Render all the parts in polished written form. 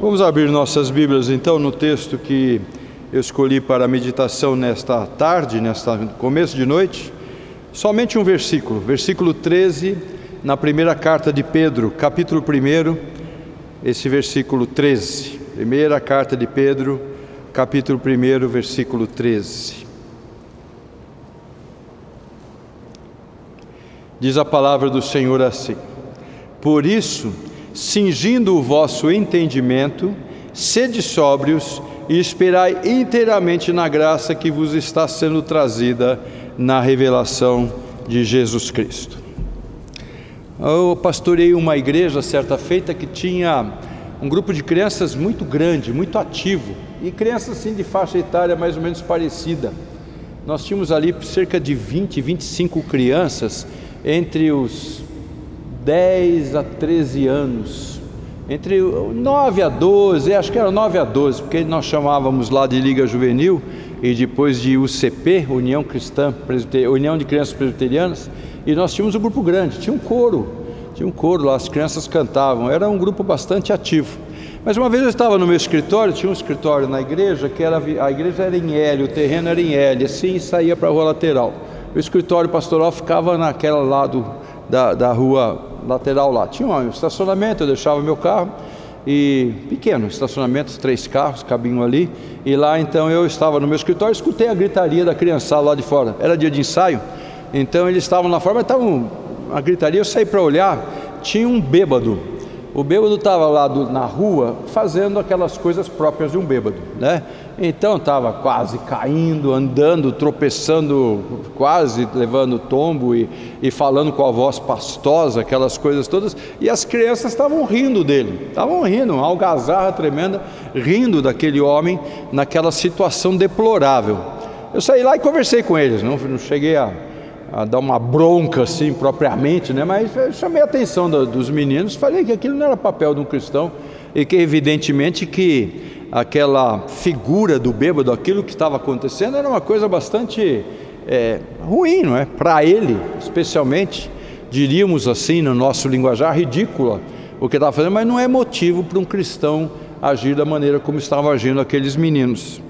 Vamos abrir nossas Bíblias então no texto que eu escolhi para a meditação nesta tarde, começo de noite. Somente um versículo, versículo 13, na primeira carta de Pedro, capítulo 1, esse versículo 13. Primeira carta de Pedro, capítulo 1, versículo 13. Diz a palavra do Senhor assim: Por isso, cingindo o vosso entendimento, sede sóbrios e esperai inteiramente na graça que vos está sendo trazida na revelação de Jesus Cristo. Eu pastoreei uma igreja certa feita que tinha um grupo de crianças muito grande, muito ativo, e crianças assim de faixa etária mais ou menos parecida. Nós tínhamos ali cerca de 20, 25 crianças entre os 10 a 13 anos, entre 9 a 12, acho que era 9 a 12, porque nós chamávamos lá de Liga Juvenil e depois de UCP, União de Crianças Presbiterianas, e nós tínhamos um grupo grande, tinha um coro lá, as crianças cantavam, era um grupo bastante ativo. Mas uma vez eu estava no meu escritório, tinha um escritório na igreja, a igreja era em L, o terreno era em L, assim, e saía para a rua lateral. O escritório pastoral ficava naquela lado da rua lateral lá. Tinha um estacionamento, eu deixava meu carro, e pequeno, estacionamento, 3 carros cabiam ali, e lá então eu estava no meu escritório, escutei a gritaria da criançada lá de fora. Era dia de ensaio, então eles estavam lá fora, mas estavam a gritaria, eu saí para olhar, tinha um bêbado. O bêbado estava lá na rua fazendo aquelas coisas próprias de um bêbado, né? Então estava quase caindo, andando, tropeçando, quase levando tombo e falando com a voz pastosa, aquelas coisas todas. E as crianças estavam rindo dele, uma algazarra tremenda, rindo daquele homem naquela situação deplorável. Eu saí lá e conversei com eles, não cheguei a dar uma bronca assim propriamente, né? Mas eu chamei a atenção dos meninos, falei que aquilo não era papel de um cristão e que evidentemente que aquela figura do bêbado, aquilo que estava acontecendo era uma coisa bastante ruim, não é? Para ele, especialmente, diríamos assim no nosso linguajar, ridícula o que estava fazendo, mas não é motivo para um cristão agir da maneira como estavam agindo aqueles meninos.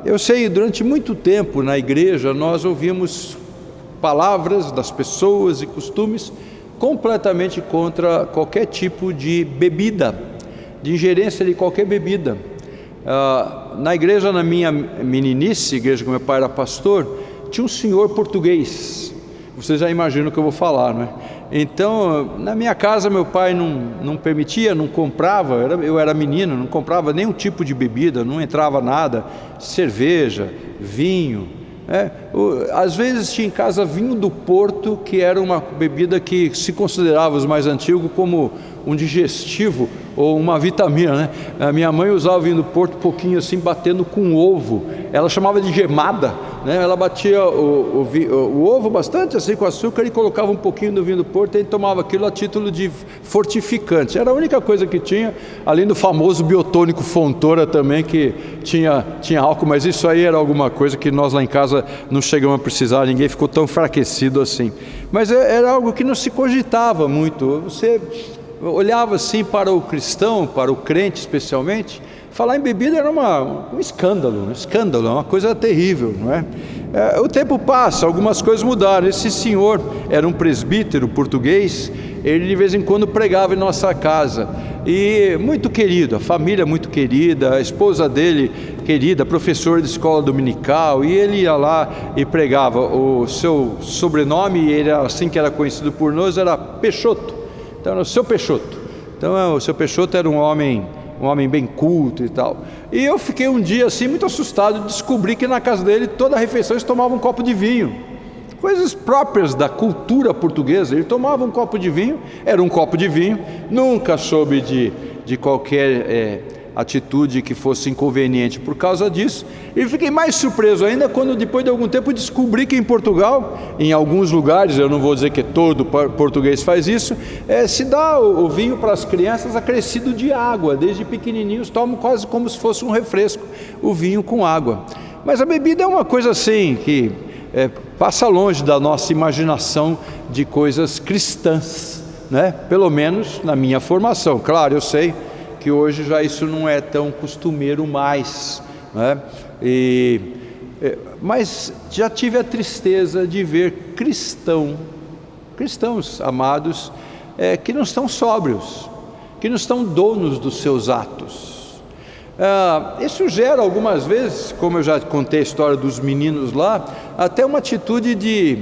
Eu sei, durante muito tempo na igreja nós ouvimos palavras das pessoas e costumes completamente contra qualquer tipo de bebida, de ingerência de qualquer bebida. Na igreja, na minha meninice, igreja que meu pai era pastor, tinha um senhor português. Vocês já imaginam o que eu vou falar, não é? Então, na minha casa, meu pai não permitia, não comprava, eu era menino, não comprava nenhum tipo de bebida, não entrava nada, cerveja, vinho. Às vezes tinha em casa vinho do Porto, que era uma bebida que se considerava, os mais antigos, como um digestivo ou uma vitamina, né? A minha mãe usava o vinho do Porto um pouquinho assim, batendo com ovo. Ela chamava de gemada, né? Ela batia o ovo bastante assim com açúcar e colocava um pouquinho do vinho do Porto, e ele tomava aquilo a título de fortificante. Era a única coisa que tinha, além do famoso biotônico Fontoura também, que tinha álcool, mas isso aí era alguma coisa que nós lá em casa não chegamos a precisar, ninguém ficou tão enfraquecido assim. Mas era algo que não se cogitava muito. Você olhava assim para o cristão, para o crente especialmente, falar em bebida era um escândalo, uma coisa terrível, não é? O tempo passa, algumas coisas mudaram. Esse senhor era um presbítero português, ele de vez em quando pregava em nossa casa, e muito querido, a família muito querida, a esposa dele querida, professora de escola dominical, e ele ia lá e pregava. O seu sobrenome, ele era assim que era conhecido por nós, era Peixoto. Então era o seu Peixoto. Então o seu Peixoto era um homem bem culto e tal. E eu fiquei um dia assim muito assustado de descobrir que na casa dele toda a refeição eles tomavam um copo de vinho. Coisas próprias da cultura portuguesa. Ele tomava um copo de vinho, era um copo de vinho, nunca soube de qualquer atitude que fosse inconveniente por causa disso. E fiquei mais surpreso ainda quando depois de algum tempo descobri que em Portugal, em alguns lugares, eu não vou dizer que todo português faz isso, se dá o vinho para as crianças acrescido de água. Desde pequenininhos tomam quase como se fosse um refresco, o vinho com água. Mas a bebida é uma coisa assim que passa longe da nossa imaginação de coisas cristãs, né? Pelo menos na minha formação. Claro, eu sei, que hoje já isso não é tão costumeiro mais, né? Mas já tive a tristeza de ver cristãos amados, que não estão sóbrios, que não estão donos dos seus atos. Isso gera algumas vezes, como eu já contei a história dos meninos lá, até uma atitude de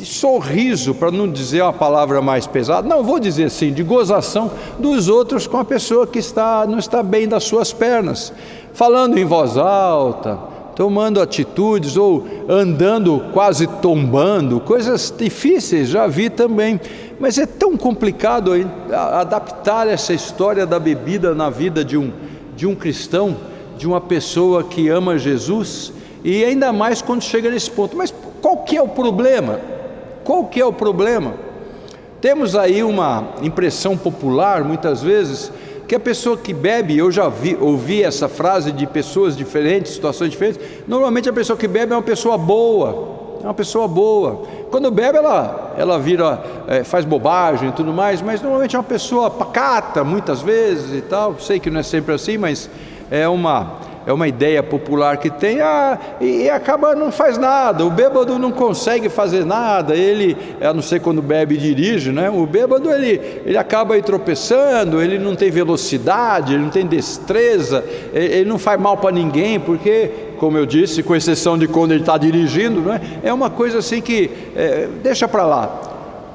sorriso, para não dizer uma palavra mais pesada, não, vou dizer assim, de gozação dos outros com a pessoa que não está bem das suas pernas, falando em voz alta, tomando atitudes ou andando quase tombando, coisas difíceis, já vi também. Mas é tão complicado adaptar essa história da bebida na vida de um cristão, de uma pessoa que ama Jesus, e ainda mais quando chega nesse ponto. Mas qual que é o problema? Qual que é o problema? Temos aí uma impressão popular, muitas vezes, que a pessoa que bebe, eu já ouvi essa frase de pessoas diferentes, situações diferentes, normalmente a pessoa que bebe é uma pessoa boa, quando bebe ela vira, faz bobagem e tudo mais, mas normalmente é uma pessoa pacata, muitas vezes e tal, sei que não é sempre assim, mas é uma ideia popular que tem, e acaba, não faz nada, o bêbado não consegue fazer nada, ele, a não ser quando bebe e dirige, né? O bêbado ele acaba aí tropeçando, ele não tem velocidade, ele não tem destreza, ele não faz mal para ninguém, porque, como eu disse, com exceção de quando ele está dirigindo, né? É uma coisa assim que, deixa para lá.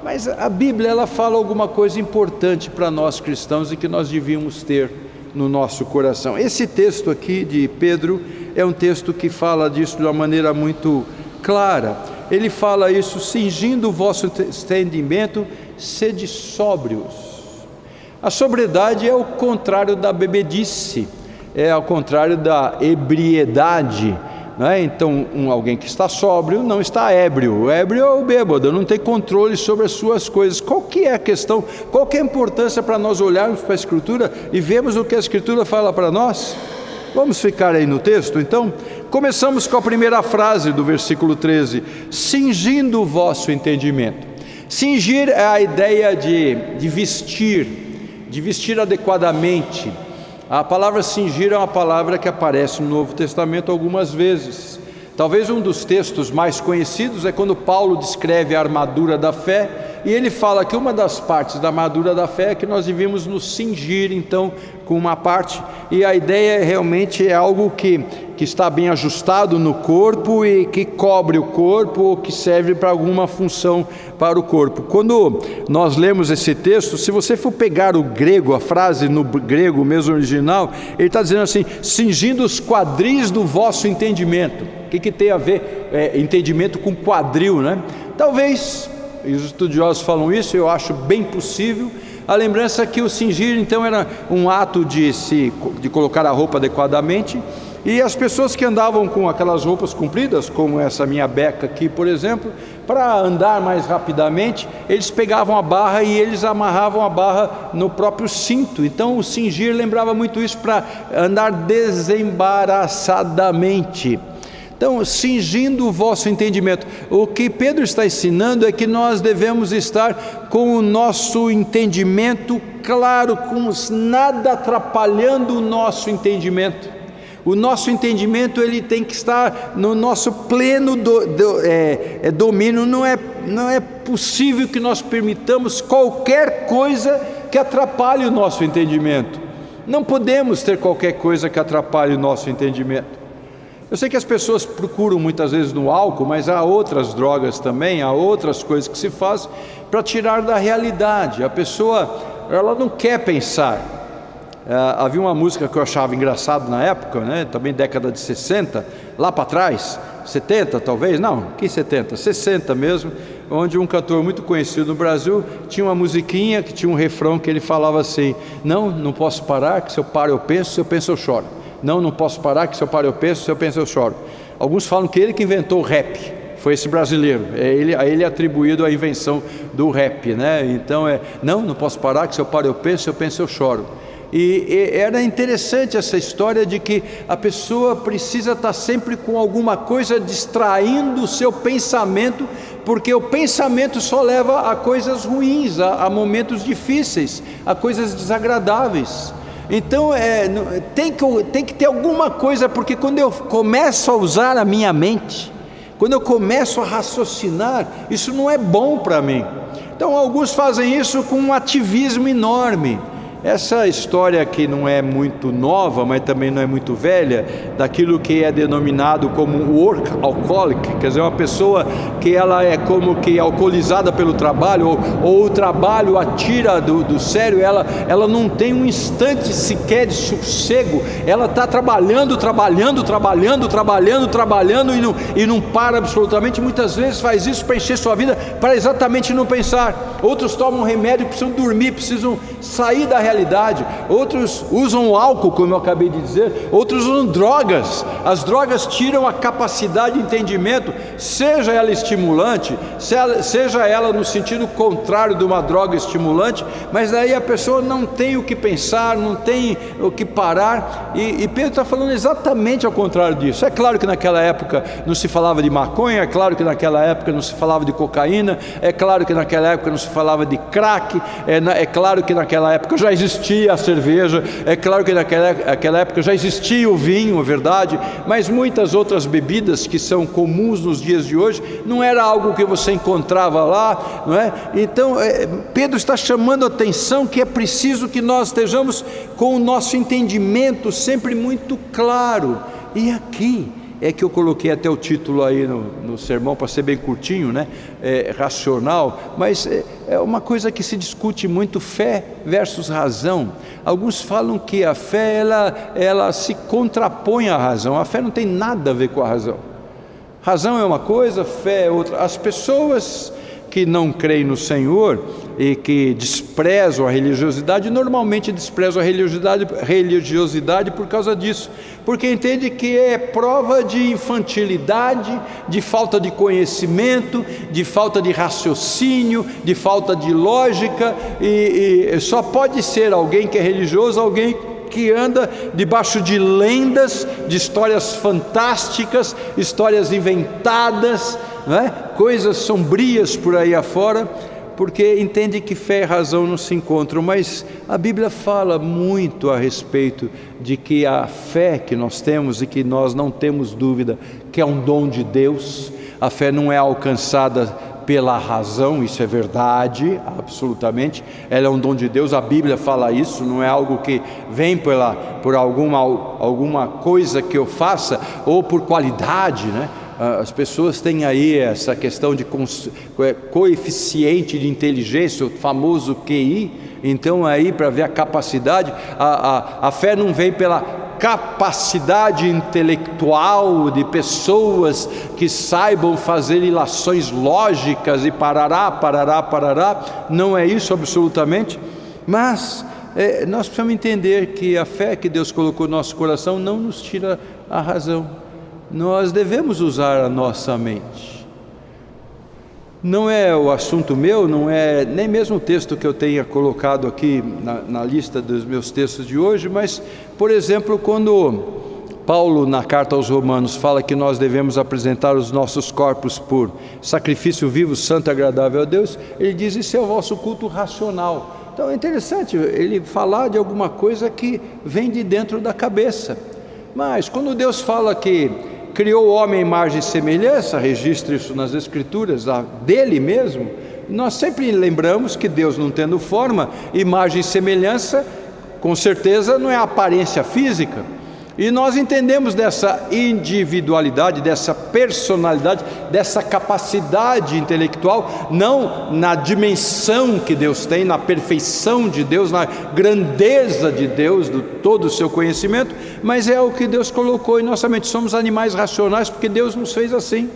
Mas a Bíblia, ela fala alguma coisa importante para nós cristãos e que nós devíamos ter no nosso coração. Esse texto aqui de Pedro é um texto que fala disso de uma maneira muito clara. Ele fala isso: cingindo o vosso entendimento, sede sóbrios. A sobriedade é o contrário da bebedice, é ao contrário da ebriedade, né? Então alguém que está sóbrio não está ébrio. O ébrio é o bêbado, não tem controle sobre as suas coisas. Qual que é a questão? Qual que é a importância para nós olharmos para a Escritura e vermos o que a Escritura fala para nós? Vamos ficar aí no texto então? Começamos com a primeira frase do versículo 13: cingindo o vosso entendimento. Cingir é a ideia de vestir adequadamente. A palavra cingir é uma palavra que aparece no Novo Testamento algumas vezes. Talvez um dos textos mais conhecidos é quando Paulo descreve a armadura da fé, e ele fala que uma das partes da armadura da fé é que nós devíamos nos cingir, então, com uma parte, e a ideia realmente é algo que está bem ajustado no corpo e que cobre o corpo, ou que serve para alguma função para o corpo. Quando nós lemos esse texto, se você for pegar o grego, a frase no grego mesmo original, ele está dizendo assim: cingindo os quadris do vosso entendimento. O que tem a ver entendimento com quadril, né? Talvez, e os estudiosos falam isso, eu acho bem possível, a lembrança que o cingir então era um ato de colocar a roupa adequadamente, e as pessoas que andavam com aquelas roupas compridas, como essa minha beca aqui, por exemplo, para andar mais rapidamente, eles pegavam a barra e eles amarravam a barra no próprio cinto. Então o cingir lembrava muito isso, para andar desembaraçadamente. Então, cingindo o vosso entendimento. O que Pedro está ensinando é que nós devemos estar com o nosso entendimento claro, com nada atrapalhando o nosso entendimento. O nosso entendimento, ele tem que estar no nosso pleno domínio. Não é possível que nós permitamos qualquer coisa que atrapalhe o nosso entendimento. Não podemos ter qualquer coisa que atrapalhe o nosso entendimento. Eu sei que as pessoas procuram muitas vezes no álcool, mas há outras drogas também, há outras coisas que se fazem para tirar da realidade. A pessoa, ela não quer pensar. Havia uma música que eu achava engraçado na época, né? Também década de 60, lá para trás, 70 talvez, não, que 70, 60 mesmo, onde um cantor muito conhecido no Brasil tinha uma musiquinha que tinha um refrão que ele falava assim: não posso parar, que se eu paro eu penso, se eu penso eu choro. Não posso parar, que se eu paro eu penso, se eu penso eu choro. Alguns falam que ele que inventou o rap, foi esse brasileiro, a ele é atribuído a invenção do rap, né? Então não posso parar, que se eu paro eu penso eu choro. E era interessante essa história de que a pessoa precisa estar sempre com alguma coisa distraindo o seu pensamento, porque o pensamento só leva a coisas ruins, a momentos difíceis, a coisas desagradáveis. Então tem que ter alguma coisa, porque quando eu começo a usar a minha mente, quando eu começo a raciocinar, isso não é bom para mim. Então alguns fazem isso com um ativismo enorme. Essa história que não é muito nova, mas também não é muito velha, daquilo que é denominado como workaholic, quer dizer, uma pessoa que ela é como que alcoolizada pelo trabalho, ou o trabalho a tira do sério, ela não tem um instante sequer de sossego, ela está trabalhando e não para absolutamente. Muitas vezes faz isso para encher sua vida, para exatamente não pensar. Outros tomam remédio, precisam dormir, precisam sair da realidade. Outros usam álcool, como eu acabei de dizer. Outros usam drogas. As drogas tiram a capacidade de entendimento, seja ela estimulante, seja ela no sentido contrário de uma droga estimulante, mas daí a pessoa não tem o que pensar, não tem o que parar, e Pedro está falando exatamente ao contrário disso. É claro que naquela época não se falava de maconha, é claro que naquela época não se falava de cocaína, é claro que naquela época não se falava de crack, é claro que naquela época já existia a cerveja, é claro que naquela época já existia o vinho, é verdade, mas muitas outras bebidas que são comuns nos dias de hoje, não era algo que você encontrava lá, não é? Então Pedro está chamando a atenção que é preciso que nós estejamos com o nosso entendimento sempre muito claro. E aqui é que eu coloquei até o título aí no sermão, para ser bem curtinho, né? Racional, mas é uma coisa que se discute muito, fé versus razão. Alguns falam que a fé ela se contrapõe à razão. A fé não tem nada a ver com a razão. Razão é uma coisa, fé é outra. As pessoas que não creem no Senhor e que desprezam a religiosidade, normalmente desprezam a religiosidade por causa disso, porque entende que é prova de infantilidade, de falta de conhecimento, de falta de raciocínio, de falta de lógica, e só pode ser alguém que é religioso, alguém que anda debaixo de lendas, de histórias fantásticas, histórias inventadas, não é? Coisas sombrias por aí afora, porque entende que fé e razão não se encontram. Mas a Bíblia fala muito a respeito de que a fé que nós temos, e que nós não temos dúvida que é um dom de Deus, a fé não é alcançada pela razão, isso é verdade, absolutamente, ela é um dom de Deus, a Bíblia fala isso, não é algo que vem por alguma coisa que eu faça, ou por qualidade, né? As pessoas têm aí essa questão de coeficiente de inteligência, o famoso QI, então aí para ver a capacidade, a fé não vem pela capacidade intelectual de pessoas que saibam fazer ilações lógicas e parará, não é isso absolutamente, mas nós precisamos entender que a fé que Deus colocou no nosso coração não nos tira a razão. Nós devemos usar a nossa mente. Não é o assunto meu, não é nem mesmo o texto que eu tenha colocado aqui na lista dos meus textos de hoje, mas, por exemplo, quando Paulo, na carta aos Romanos, fala que nós devemos apresentar os nossos corpos por sacrifício vivo, santo e agradável a Deus, ele diz: isso é o vosso culto racional. Então é interessante ele falar de alguma coisa que vem de dentro da cabeça. Mas quando Deus fala que criou o homem à imagem e semelhança, registra isso nas Escrituras, dele mesmo, nós sempre lembramos que Deus, não tendo forma, imagem e semelhança, com certeza não é a aparência física, e nós entendemos dessa individualidade, dessa personalidade, dessa capacidade intelectual, não na dimensão que Deus tem, na perfeição de Deus, na grandeza de Deus, do todo o seu conhecimento, mas é o que Deus colocou em nossa mente. Somos animais racionais porque Deus nos fez assim.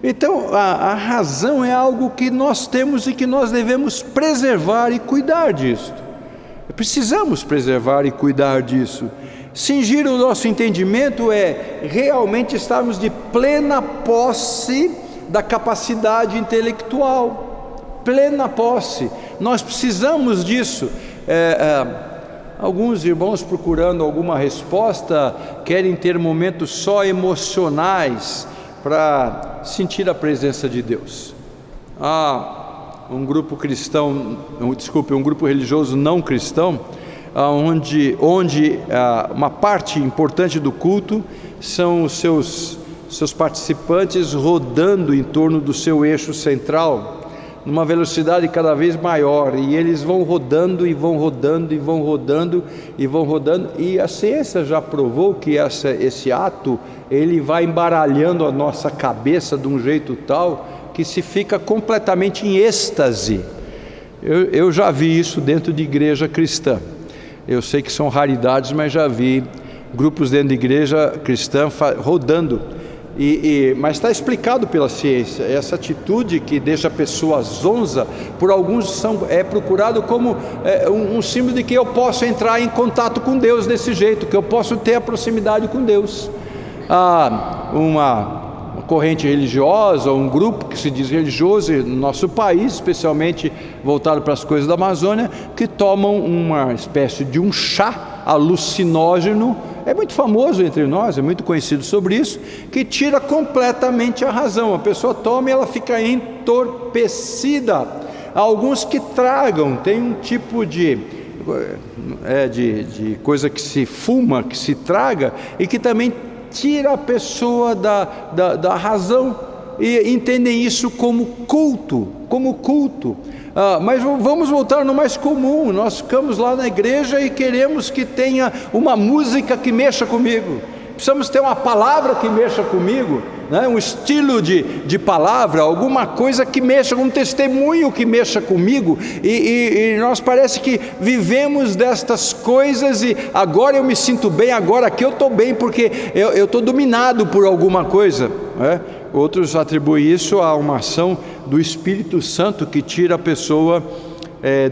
Então a razão é algo que nós temos e que nós devemos preservar e cuidar disso. Precisamos preservar e cuidar disso. Cingir o nosso entendimento é realmente estarmos de plena posse da capacidade intelectual, plena posse. Nós precisamos disso. Alguns irmãos, procurando alguma resposta, querem ter momentos só emocionais para sentir a presença de Deus. Um grupo religioso não cristão onde uma parte importante do culto são os seus participantes rodando em torno do seu eixo central, numa velocidade cada vez maior, e eles vão rodando e vão rodando e vão rodando e vão rodando, e a ciência já provou que esse ato, ele vai embaralhando a nossa cabeça de um jeito tal, que se fica completamente em êxtase. Eu já vi isso dentro de igreja cristã. Eu sei que são raridades, mas já vi grupos dentro de igreja cristã rodando. Mas está explicado pela ciência. Essa atitude que deixa a pessoa zonza, por alguns é procurado como um símbolo de que eu posso entrar em contato com Deus desse jeito, que eu posso ter a proximidade com Deus. Uma corrente religiosa, ou um grupo que se diz religioso no nosso país, especialmente voltado para as coisas da Amazônia, que tomam uma espécie de um chá alucinógeno, é muito famoso entre nós, é muito conhecido sobre isso, que tira completamente a razão. A pessoa toma e ela fica entorpecida. Há alguns que tragam, tem um tipo de coisa que se fuma, que se traga, e que também tira a pessoa da razão, e entendem isso como culto. Mas vamos voltar no mais comum. Nós ficamos lá na igreja e queremos que tenha uma música que mexa comigo, precisamos ter uma palavra que mexa comigo, né? Um estilo de palavra, alguma coisa que mexa, um testemunho que mexa comigo, e nós parece que vivemos destas coisas, e agora eu me sinto bem, agora aqui eu estou bem, porque eu estou dominado por alguma coisa, né? Outros atribuem isso a uma ação do Espírito Santo que tira a pessoa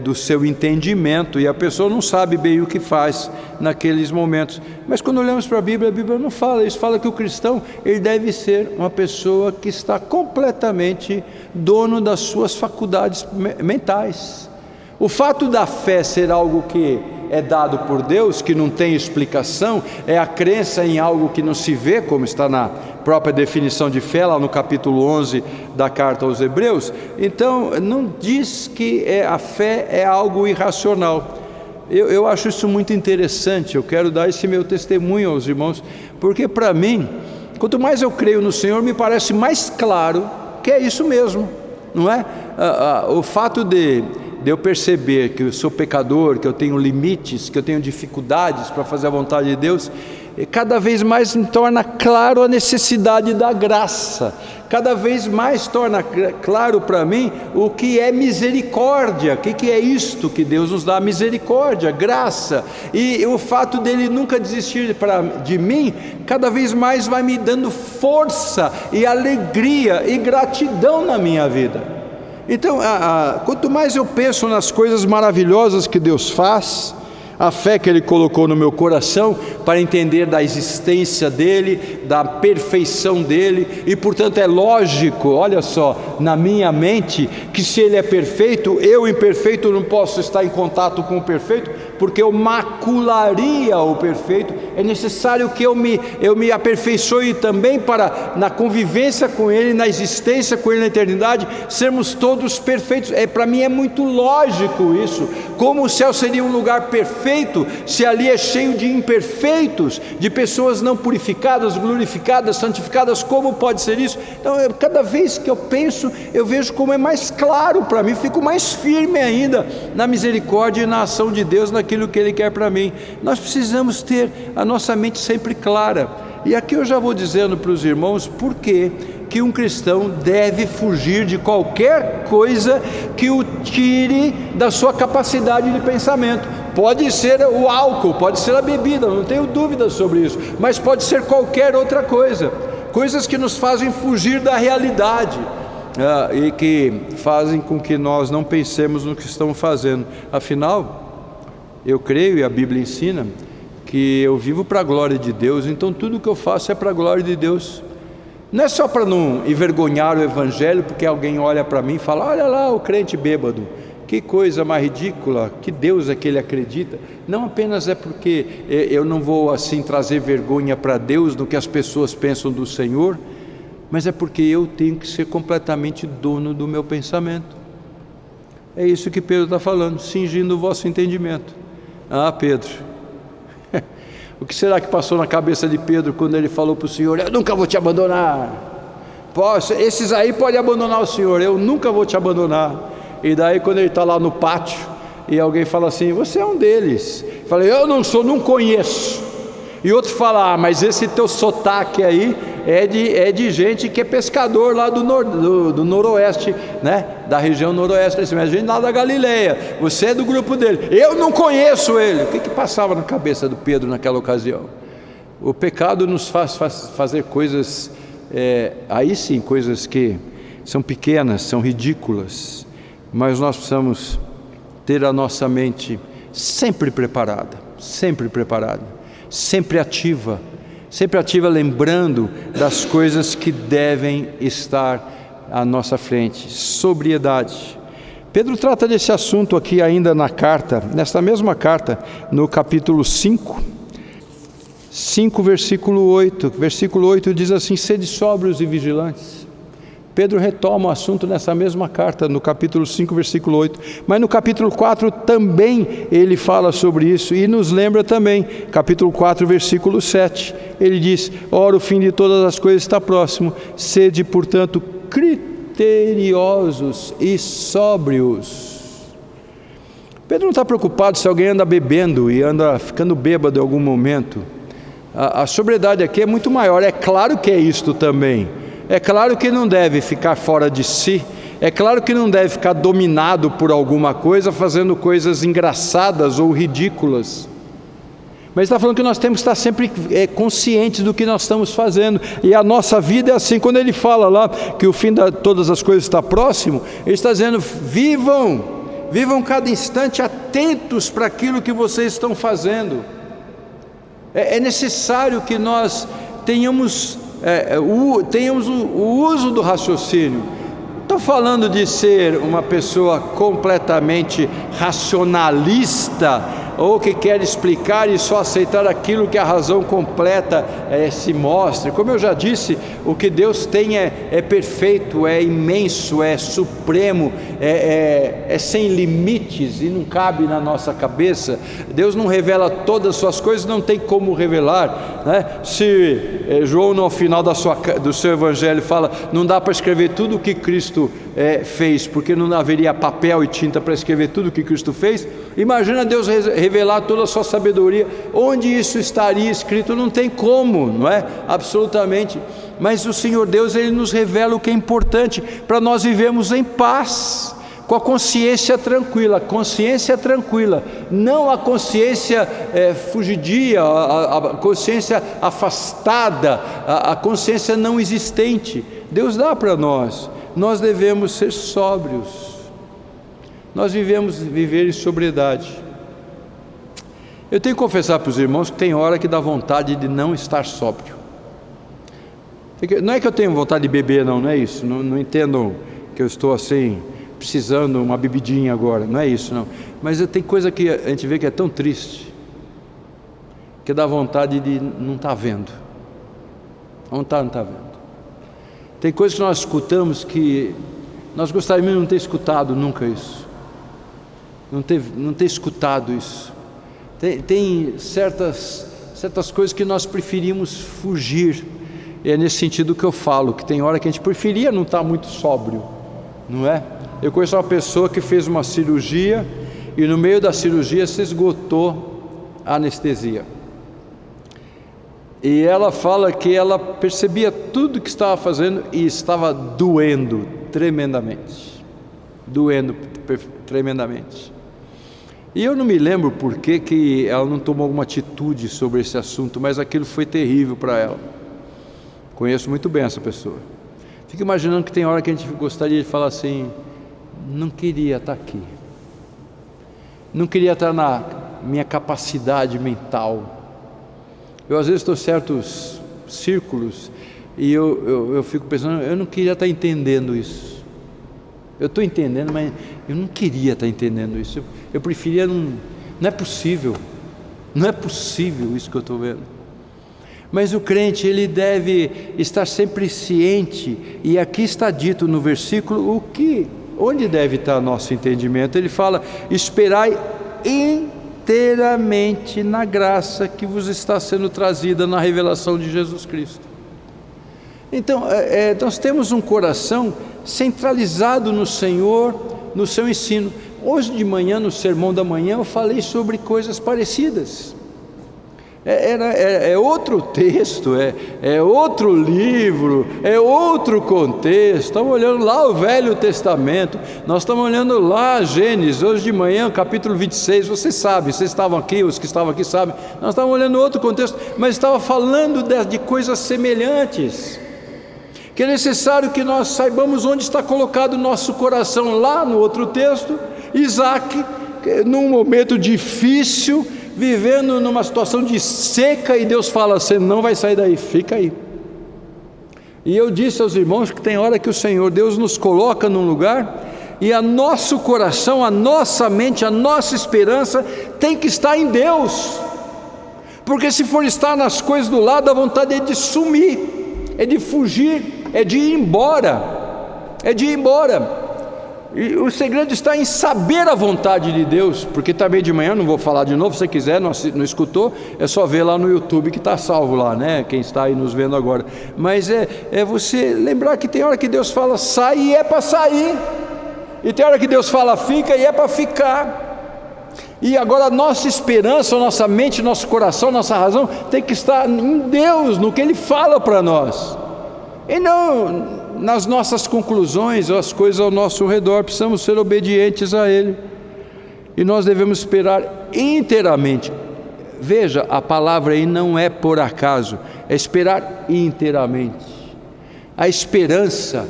do seu entendimento, e a pessoa não sabe bem o que faz naqueles momentos. Mas quando olhamos para a Bíblia não fala isso, fala que o cristão, ele deve ser uma pessoa que está completamente dono das suas faculdades mentais. O fato da fé ser algo que é dado por Deus, que não tem explicação, é a crença em algo que não se vê, como está na própria definição de fé, lá no capítulo 11 da carta aos Hebreus. Então, não diz que a fé é algo irracional. Eu acho isso muito interessante, eu quero dar esse meu testemunho aos irmãos, porque para mim, quanto mais eu creio no Senhor, me parece mais claro que é isso mesmo, não é? O fato de eu perceber que eu sou pecador, que eu tenho limites, que eu tenho dificuldades para fazer a vontade de Deus, cada vez mais me torna claro a necessidade da graça, cada vez mais torna claro para mim o que é misericórdia, o que é isto que Deus nos dá, misericórdia, graça, e o fato dele nunca desistir de mim, cada vez mais vai me dando força e alegria e gratidão na minha vida. Então, quanto mais eu penso nas coisas maravilhosas que Deus faz, a fé que Ele colocou no meu coração para entender da existência dEle, da perfeição dEle, e portanto é lógico, olha só, na minha mente, que se Ele é perfeito, eu imperfeito não posso estar em contato com o perfeito, porque eu macularia o perfeito. É necessário que eu me aperfeiçoe também para, na convivência com Ele, na existência com Ele na eternidade, sermos todos perfeitos. Para mim é muito lógico isso. Como o céu seria um lugar perfeito se ali é cheio de imperfeitos, de pessoas não purificadas, glorificadas, santificadas? Como pode ser isso? Então, cada vez que eu penso, eu vejo como é mais claro para mim, fico mais firme ainda na misericórdia e na ação de Deus, naquilo que Ele quer para mim. Nós precisamos ter a nossa mente sempre clara, e aqui eu já vou dizendo para os irmãos por que um cristão deve fugir de qualquer coisa que o tire da sua capacidade de pensamento. Pode ser o álcool, pode ser a bebida, não tenho dúvida sobre isso, mas pode ser qualquer outra coisa, coisas que nos fazem fugir da realidade, e que fazem com que nós não pensemos no que estamos fazendo. Afinal, eu creio, e a Bíblia ensina, que eu vivo para a glória de Deus, então tudo que eu faço é para a glória de Deus. Não é só para não envergonhar o Evangelho, porque alguém olha para mim e fala: olha lá o crente bêbado, que coisa mais ridícula, que Deus é que ele acredita. Não apenas é porque eu não vou assim trazer vergonha para Deus do que as pessoas pensam do Senhor, mas é porque eu tenho que ser completamente dono do meu pensamento. É isso que Pedro está falando, cingindo o vosso entendimento. Ah, Pedro, o que será que passou na cabeça de Pedro quando ele falou para o Senhor: eu nunca vou te abandonar? Esses aí podem abandonar o Senhor, eu nunca vou te abandonar. E daí quando ele está lá no pátio e alguém fala assim: você é um deles. Fala: eu não sou, não conheço. E outro fala: ah, mas esse teu sotaque aí é de gente que é pescador lá do noroeste, né? Da região noroeste, mas a gente lá da Galileia, você é do grupo dele, eu não conheço ele. O que passava na cabeça do Pedro naquela ocasião? O pecado nos faz fazer coisas, aí sim, coisas que são pequenas, são ridículas, mas nós precisamos ter a nossa mente sempre preparada, sempre ativa, lembrando das coisas que devem estar à nossa frente. Sobriedade. Pedro trata desse assunto aqui ainda na carta, nesta mesma carta, no capítulo 5, versículo 8. Versículo 8 diz assim: sede sóbrios e vigilantes. Pedro retoma o assunto nessa mesma carta, no capítulo 5, versículo 8. Mas no capítulo 4 também ele fala sobre isso, e nos lembra também, capítulo 4, versículo 7. Ele diz: ora, o fim de todas as coisas está próximo, sede, portanto, criteriosos e sóbrios. Pedro não está preocupado se alguém anda bebendo e anda ficando bêbado em algum momento. A sobriedade aqui é muito maior. É claro que é isto também. É claro que não deve ficar fora de si, é claro que não deve ficar dominado por alguma coisa, fazendo coisas engraçadas ou ridículas. Mas está falando que nós temos que estar sempre conscientes do que nós estamos fazendo, e a nossa vida é assim. Quando ele fala lá que o fim de todas as coisas está próximo, ele está dizendo: vivam cada instante atentos para aquilo que vocês estão fazendo. É necessário que nós tenhamos o uso do raciocínio. Estou falando de ser uma pessoa completamente racionalista, ou que quer explicar e só aceitar aquilo que a razão completa se mostra. Como eu já disse, o que Deus tem é perfeito, é imenso, é supremo, é sem limites e não cabe na nossa cabeça. Deus não revela todas as suas coisas, não tem como revelar, né? Se João no final do seu evangelho fala: não dá para escrever tudo o que Cristo fez, porque não haveria papel e tinta para escrever tudo o que Cristo fez. Imagina Deus revelar toda a sua sabedoria, onde isso estaria escrito? Não tem como, não é? Absolutamente. Mas o Senhor Deus, Ele nos revela o que é importante para nós vivermos em paz, com a consciência tranquila, não a consciência fugidia, a consciência afastada, a consciência não existente. Deus dá para nós devemos ser sóbrios, nós viver em sobriedade. Eu tenho que confessar para os irmãos que tem hora que dá vontade de não estar sóbrio. Não é que eu tenho vontade de beber, não é isso, não entendam que eu estou assim, precisando uma bebidinha agora, não é isso não. Mas tem coisa que a gente vê que é tão triste, que dá vontade de não estar vendo. Não está vendo. Tem coisas que nós escutamos que nós gostaríamos de não ter escutado nunca isso. Não ter escutado isso. Tem certas coisas que nós preferimos fugir. E é nesse sentido que eu falo, que tem hora que a gente preferia não estar muito sóbrio, não é? Eu conheço uma pessoa que fez uma cirurgia e no meio da cirurgia se esgotou a anestesia. E ela fala que ela percebia tudo que estava fazendo e estava doendo tremendamente. E eu não me lembro por que ela não tomou alguma atitude sobre esse assunto, mas aquilo foi terrível para ela. Conheço muito bem essa pessoa. Fico imaginando que tem hora que a gente gostaria de falar assim: não queria estar aqui, não queria estar na minha capacidade mental. Eu às vezes estou em certos círculos e eu fico pensando: eu não queria estar entendendo isso. Eu estou entendendo, mas eu não queria estar entendendo isso. Eu preferia não é possível isso que eu estou vendo. Mas o crente, ele deve estar sempre ciente, e aqui está dito no versículo onde deve estar nosso entendimento. Ele fala: esperai inteiramente na graça que vos está sendo trazida na revelação de Jesus Cristo. Então, nós temos um coração centralizado no Senhor, no seu ensino. Hoje de manhã, no sermão da manhã, eu falei sobre coisas parecidas. É outro texto, é outro livro, é outro contexto. Estamos olhando lá o Velho Testamento, nós estamos olhando lá Gênesis. Hoje de manhã, capítulo 26, vocês sabem, vocês estavam aqui, os que estavam aqui sabem, nós estávamos olhando outro contexto, mas estava falando de coisas semelhantes, que é necessário que nós saibamos onde está colocado o nosso coração. Lá no outro texto, Isaac, num momento difícil, vivendo numa situação de seca, e Deus fala: você não vai sair daí, fica aí. E eu disse aos irmãos que tem hora que o Senhor Deus nos coloca num lugar, e a nosso coração, a nossa mente, a nossa esperança tem que estar em Deus, porque se for estar nas coisas do lado, a vontade é de sumir, é de fugir, é de ir embora, E o segredo está em saber a vontade de Deus, porque também de manhã, não vou falar de novo, se você quiser, não escutou, é só ver lá no YouTube que está salvo lá, né? Quem está aí nos vendo agora. Mas é você lembrar que tem hora que Deus fala sai, e é para sair, e tem hora que Deus fala fica, e é para ficar. E agora a nossa esperança, a nossa mente, nosso coração, nossa razão tem que estar em Deus, no que Ele fala para nós, e não nas nossas conclusões ou as coisas ao nosso redor. Precisamos ser obedientes a Ele, e nós devemos esperar inteiramente. Veja, a palavra aí não é por acaso, é esperar inteiramente. A esperança,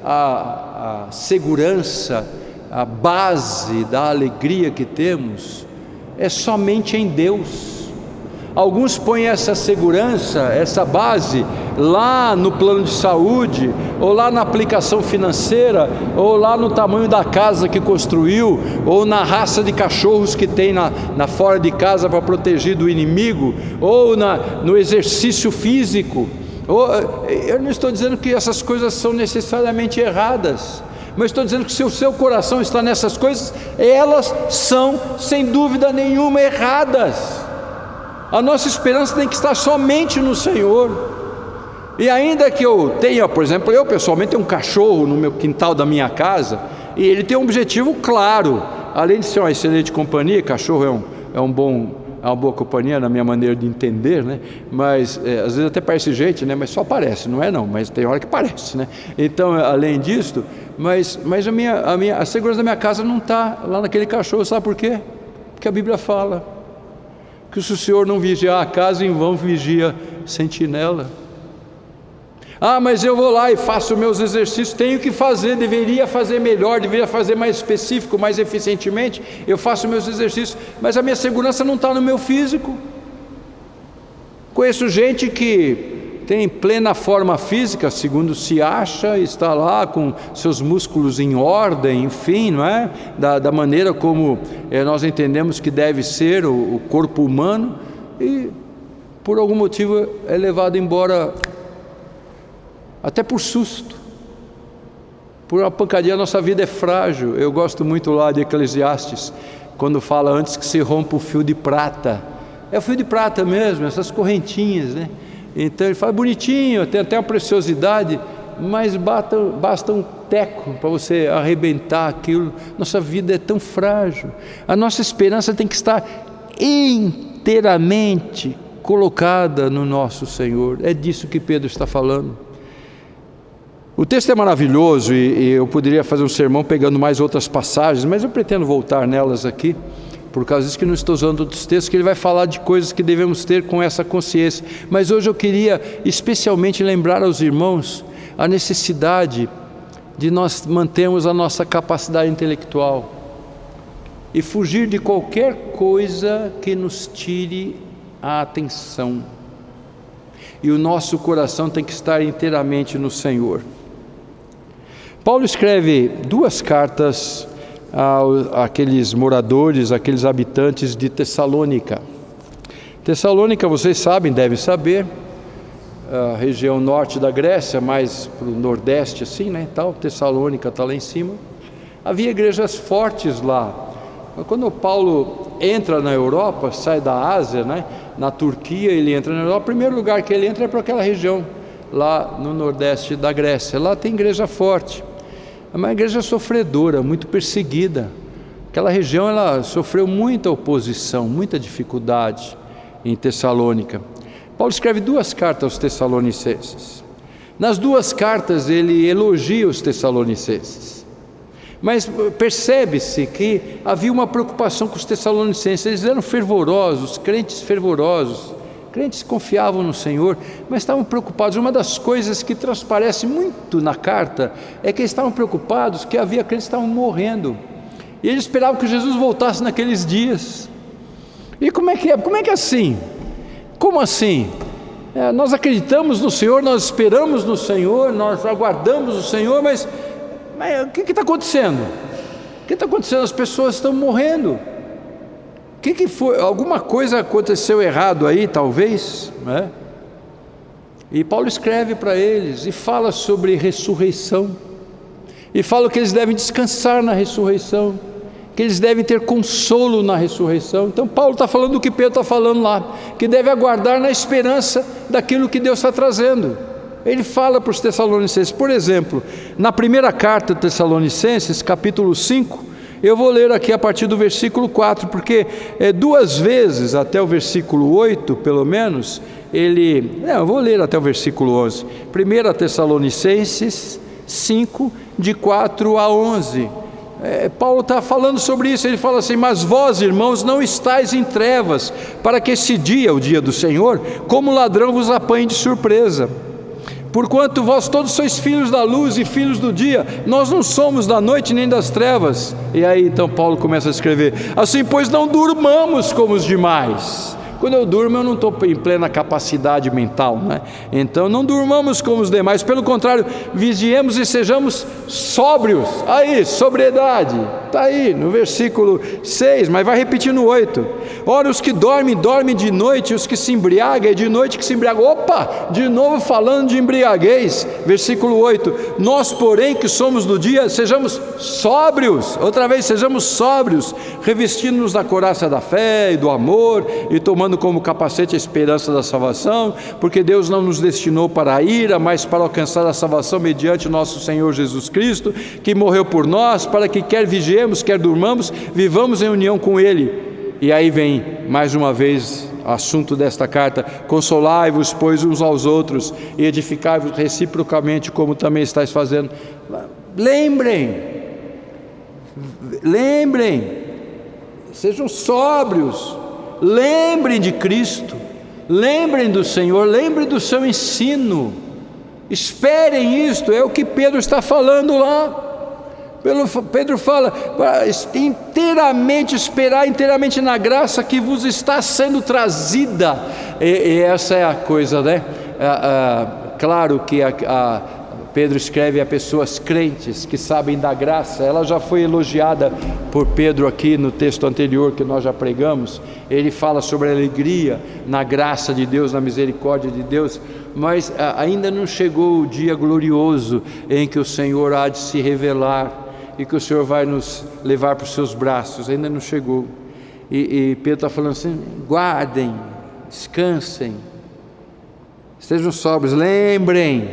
a segurança, a base da alegria que temos é somente em Deus. Alguns põem essa segurança, essa base lá no plano de saúde, ou lá na aplicação financeira, ou lá no tamanho da casa que construiu, ou na raça de cachorros que tem na fora de casa para proteger do inimigo, ou no exercício físico. Eu não estou dizendo que essas coisas são necessariamente erradas, mas estou dizendo que se o seu coração está nessas coisas, elas são sem dúvida nenhuma erradas. A nossa esperança tem que estar somente no Senhor. E ainda que eu tenha, por exemplo, eu pessoalmente tenho um cachorro no meu quintal da minha casa, e ele tem um objetivo claro, além de ser uma excelente companhia. Cachorro é uma boa companhia na minha maneira de entender, né? Mas às vezes até parece gente, né? Mas só parece, não é não, mas tem hora que parece, né? Então, além disso, mas a segurança da minha casa não está lá naquele cachorro. Sabe por quê? Porque a Bíblia fala que se o Senhor não vigiar a casa, em vão vigia sentinela. Mas eu vou lá e faço meus exercícios, tenho que fazer, deveria fazer melhor, deveria fazer mais específico, mais eficientemente. Eu faço meus exercícios, mas a minha segurança não está no meu físico. Conheço gente que tem plena forma física, segundo se acha, está lá com seus músculos em ordem, enfim, não é? Da maneira como nós entendemos que deve ser o corpo humano, e por algum motivo é levado embora, até por susto, por uma pancadinha. A nossa vida é frágil. Eu gosto muito lá de Eclesiastes, quando fala antes que se rompa o fio de prata. É o fio de prata mesmo, essas correntinhas, né? Então ele fala bonitinho, tem até uma preciosidade, mas basta um teco para você arrebentar aquilo. Nossa vida é tão frágil. A nossa esperança tem que estar inteiramente colocada no nosso Senhor. É disso que Pedro está falando. O texto é maravilhoso, e eu poderia fazer um sermão pegando mais outras passagens, mas eu pretendo voltar nelas aqui, por causa disso que não estou usando outros textos, que ele vai falar de coisas que devemos ter com essa consciência. Mas hoje eu queria especialmente lembrar aos irmãos a necessidade de nós mantermos a nossa capacidade intelectual e fugir de qualquer coisa que nos tire a atenção. E o nosso coração tem que estar inteiramente no Senhor. Paulo escreve 2 cartas àqueles moradores, aqueles habitantes de Tessalônica. Tessalônica, vocês sabem, devem saber, a região norte da Grécia, mais para o nordeste assim, né, tal. Tessalônica está lá em cima. Havia igrejas fortes lá. Quando Paulo entra na Europa, sai da Ásia, né? Na Turquia ele entra na Europa, o primeiro lugar que ele entra é para aquela região, lá no nordeste da Grécia. Lá tem igreja forte, é uma igreja sofredora, muito perseguida. Aquela região ela sofreu muita oposição, muita dificuldade em Tessalônica. Paulo escreve 2 cartas aos Tessalonicenses. Nas 2 cartas ele elogia os Tessalonicenses, mas percebe-se que havia uma preocupação com os Tessalonicenses. Eles eram fervorosos, crentes fervorosos, crentes que confiavam no Senhor, mas estavam preocupados. Uma das coisas que transparece muito na carta é que eles estavam preocupados que havia crentes que estavam morrendo, e eles esperavam que Jesus voltasse naqueles dias. E como é que é? Como é que é assim? Como assim? Nós acreditamos no Senhor, nós esperamos no Senhor, nós aguardamos o Senhor, mas o que está acontecendo? O que está acontecendo? As pessoas estão morrendo. O que foi? Alguma coisa aconteceu errado aí, talvez, né? E Paulo escreve para eles e fala sobre ressurreição, e fala que eles devem descansar na ressurreição, que eles devem ter consolo na ressurreição. Então Paulo está falando do que Pedro está falando lá, que deve aguardar na esperança daquilo que Deus está trazendo. Ele fala para os Tessalonicenses, por exemplo, na primeira carta de Tessalonicenses, capítulo 5, eu vou ler aqui a partir do versículo 4, porque 2 vezes, até o versículo 8 pelo menos, eu vou ler até o versículo 11, 1 Tessalonicenses 5, de 4 a 11, Paulo está falando sobre isso. Ele fala assim: mas vós, irmãos, não estáis em trevas, para que esse dia, o dia do Senhor, como ladrão vos apanhe de surpresa. Porquanto vós todos sois filhos da luz e filhos do dia, nós não somos da noite nem das trevas. E aí então Paulo começa a escrever: assim pois não durmamos como os demais. Quando eu durmo eu não estou em plena capacidade mental, né? Então não durmamos como os demais, pelo contrário, vigiemos e sejamos sóbrios. Aí, sobriedade, está aí no versículo 6, mas vai repetir no 8. Ora, os que dormem, dormem de noite, os que se embriagam, é de noite que se embriagam. Opa, de novo falando de embriaguez, versículo 8. Nós, porém, que somos do dia, sejamos sóbrios, outra vez, sejamos sóbrios, revestindo-nos da couraça da fé e do amor, e tomando como capacete a esperança da salvação, porque Deus não nos destinou para a ira, mas para alcançar a salvação mediante nosso Senhor Jesus Cristo, que morreu por nós, para que quer vigiemos, quer durmamos, vivamos em união com Ele. E aí vem mais uma vez o assunto desta carta: consolai-vos, pois, uns aos outros, e edificai-vos reciprocamente, como também estáis fazendo. Lembrem, sejam sóbrios, lembrem de Cristo, lembrem do Senhor, lembrem do seu ensino, esperem isto. É o que Pedro está falando lá. Pedro fala para inteiramente esperar, inteiramente na graça que vos está sendo trazida. E essa é a coisa, né? Claro que Pedro escreve a pessoas crentes que sabem da graça. Ela já foi elogiada por Pedro aqui no texto anterior que nós já pregamos. Ele fala sobre a alegria na graça de Deus, na misericórdia de Deus, mas ainda não chegou o dia glorioso em que o Senhor há de se revelar e que o Senhor vai nos levar para os seus braços. Ainda não chegou. E Pedro está falando assim: guardem, descansem, estejam sóbrios, lembrem,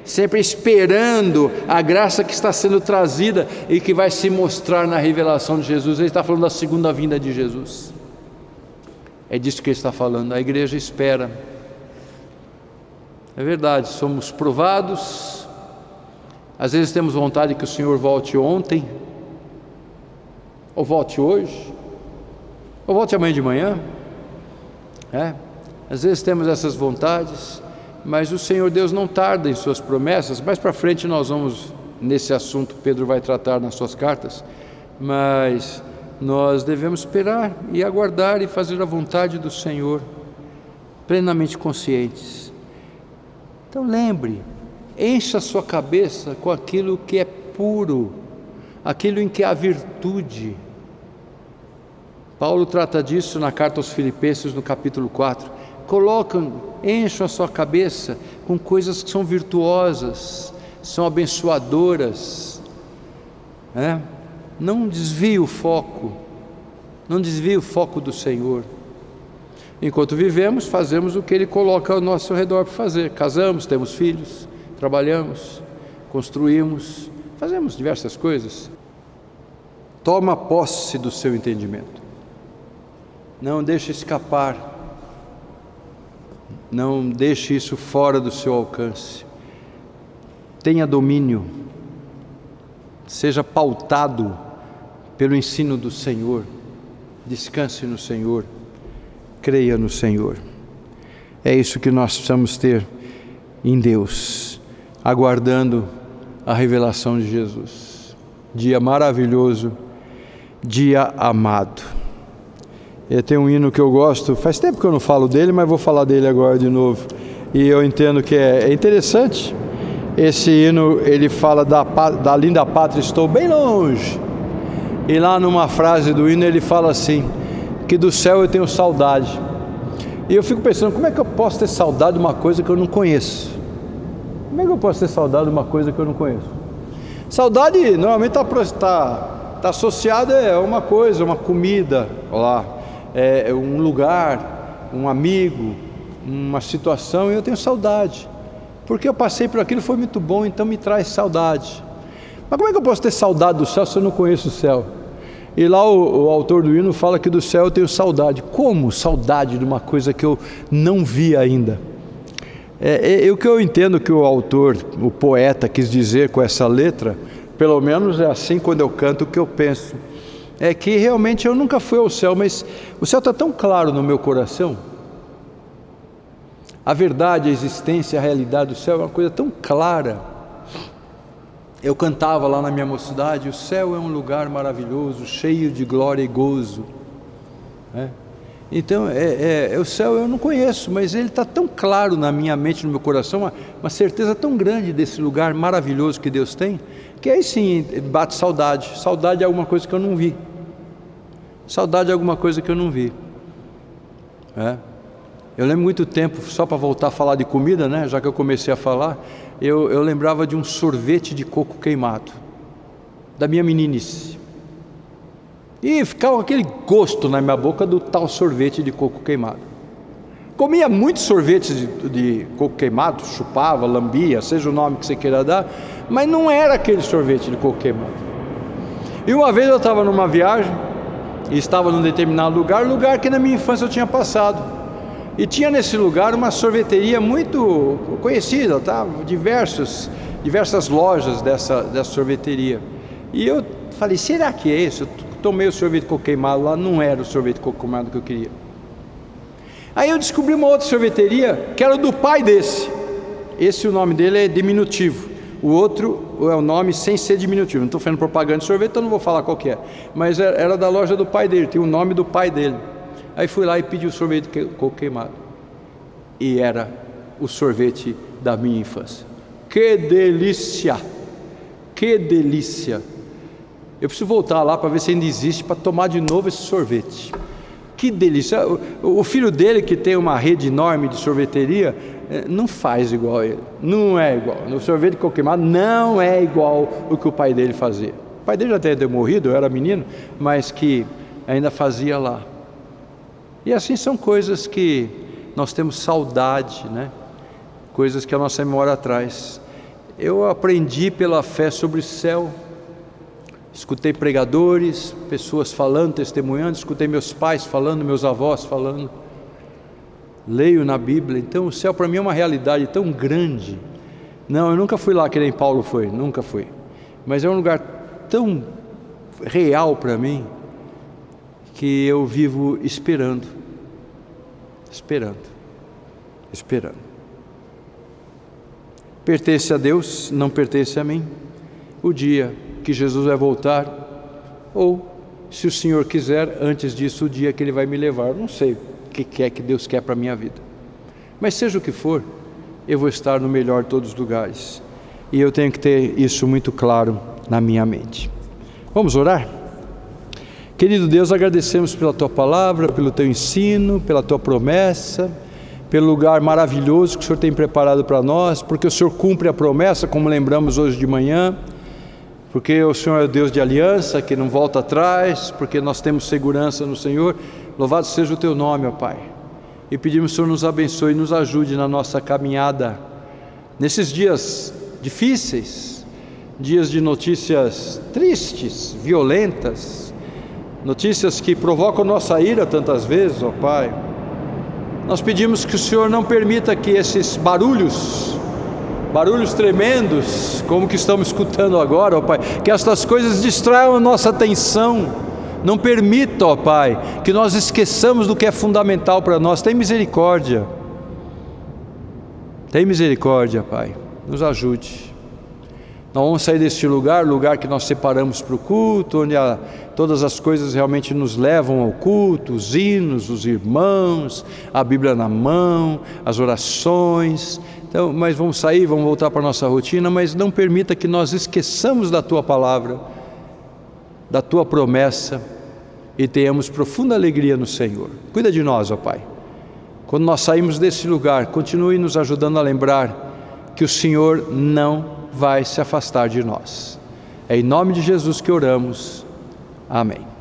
sempre esperando a graça que está sendo trazida e que vai se mostrar na revelação de Jesus. Ele está falando da segunda vinda de Jesus. É disso que ele está falando. A igreja espera. É verdade, somos provados. Às vezes temos vontade que o Senhor volte ontem, ou volte hoje, ou volte amanhã de manhã. Às vezes temos essas vontades, mas o Senhor Deus não tarda em suas promessas. Mais para frente nós vamos nesse assunto, Pedro vai tratar nas suas cartas, mas nós devemos esperar e aguardar e fazer a vontade do Senhor, plenamente conscientes. Então lembre, encha a sua cabeça com aquilo que é puro, aquilo em que há virtude. Paulo trata disso na carta aos Filipenses, no capítulo 4. Encham a sua cabeça com coisas que são virtuosas, são abençoadoras, Não desvie o foco, Não desvie o foco do Senhor. Enquanto vivemos, fazemos o que Ele coloca ao nosso redor para fazer. Casamos, temos filhos, trabalhamos, construímos, fazemos diversas coisas. Toma posse do seu entendimento. Não deixe escapar. Não deixe isso fora do seu alcance. Tenha domínio. Seja pautado pelo ensino do Senhor. Descanse no Senhor. Creia no Senhor. É isso que nós precisamos ter em Deus, aguardando a revelação de Jesus. Dia maravilhoso, dia amado. Tem um hino que eu gosto, faz tempo que eu não falo dele, mas vou falar dele agora de novo. E eu entendo que é interessante. Esse hino, ele fala da linda pátria, estou bem longe. E lá numa frase do hino ele fala assim, que do céu eu tenho saudade. E eu fico pensando, como é que eu posso ter saudade de uma coisa que eu não conheço? Como é que eu posso ter saudade de uma coisa que eu não conheço? Saudade normalmente está associada a uma coisa, uma comida, lá, um lugar, um amigo, uma situação, e eu tenho saudade. Porque eu passei por aquilo, foi muito bom, então me traz saudade. Mas como é que eu posso ter saudade do céu se eu não conheço o céu? E lá o autor do hino fala que do céu eu tenho saudade. Como saudade de uma coisa que eu não vi ainda? O que eu entendo que o autor, o poeta quis dizer com essa letra, pelo menos é assim quando eu canto o que eu penso, é que realmente eu nunca fui ao céu, mas o céu está tão claro no meu coração. A verdade, a existência, a realidade do céu é uma coisa tão clara. Eu cantava lá na minha mocidade, o céu é um lugar maravilhoso, cheio de glória e gozo. Então, o céu eu não conheço, mas ele está tão claro na minha mente, no meu coração, uma certeza tão grande desse lugar maravilhoso que Deus tem, que aí sim bate saudade. Saudade é alguma coisa que eu não vi. Saudade é alguma coisa que eu não vi. Eu lembro muito tempo, só para voltar a falar de comida, né? Já que eu comecei a falar, eu lembrava de um sorvete de coco queimado, da minha meninice. E ficava aquele gosto na minha boca do tal sorvete de coco queimado. Comia muitos sorvetes de coco queimado, chupava, lambia, seja o nome que você queira dar, mas não era aquele sorvete de coco queimado. E uma vez eu estava numa viagem, e estava num determinado lugar que na minha infância eu tinha passado. E tinha nesse lugar uma sorveteria muito conhecida, tá? Diversas lojas dessa sorveteria. E eu falei, será que é isso? Eu tomei o sorvete de coco queimado lá, não era o sorvete de coco queimado que eu queria. Aí eu descobri uma outra sorveteria, que era do pai desse. O nome dele é diminutivo. O outro é o nome sem ser diminutivo. Não estou fazendo propaganda de sorvete, então não vou falar qual que é. Mas era da loja do pai dele, tem o nome do pai dele. Aí fui lá e pedi o sorvete de coco queimado. E era o sorvete da minha infância. Que delícia! Que delícia! Eu preciso voltar lá para ver se ainda existe, para tomar de novo esse sorvete. Que delícia! O filho dele, que tem uma rede enorme de sorveteria, não faz igual a ele. Não é igual. No sorvete de coco queimado não é igual o que o pai dele fazia. O pai dele já até deu morrido, eu era menino, mas que ainda fazia lá. E assim são coisas que nós temos saudade, né? Coisas que a nossa memória traz. Eu aprendi pela fé sobre o céu, escutei pregadores, pessoas falando, testemunhando, escutei meus pais falando, meus avós falando, leio na Bíblia. Então o céu para mim é uma realidade tão grande. Não, eu nunca fui lá que nem Paulo foi, nunca fui, mas é um lugar tão real para mim, que eu vivo esperando. Pertence a Deus, não pertence a mim, o dia que Jesus vai voltar, ou, se o Senhor quiser, antes disso, o dia que Ele vai me levar. Não sei o que é que Deus quer para a minha vida, mas seja o que for, eu vou estar no melhor de todos os lugares, e eu tenho que ter isso muito claro na minha mente. Vamos orar? Querido Deus, agradecemos pela Tua palavra, pelo Teu ensino, pela Tua promessa, pelo lugar maravilhoso que o Senhor tem preparado para nós, porque o Senhor cumpre a promessa, como lembramos hoje de manhã, porque o Senhor é o Deus de aliança, que não volta atrás, porque nós temos segurança no Senhor. Louvado seja o Teu nome, ó Pai. E pedimos que o Senhor nos abençoe e nos ajude na nossa caminhada, nesses dias difíceis, dias de notícias tristes, violentas, notícias que provocam nossa ira tantas vezes, ó Pai. Nós pedimos que o Senhor não permita que esses barulhos tremendos, como que estamos escutando agora, ó Pai, que estas coisas distraiam a nossa atenção. Não permita, ó Pai, que nós esqueçamos do que é fundamental para nós. Tem misericórdia, Pai, nos ajude. Nós vamos sair deste lugar que nós separamos para o culto, onde todas as coisas realmente nos levam ao culto, os hinos, os irmãos, a Bíblia na mão, as orações. Então, mas vamos sair, vamos voltar para a nossa rotina, mas não permita que nós esqueçamos da Tua palavra, da Tua promessa, e tenhamos profunda alegria no Senhor. Cuida de nós, ó Pai. Quando nós saímos desse lugar, continue nos ajudando a lembrar que o Senhor não vai se afastar de nós. É em nome de Jesus que oramos. Amém.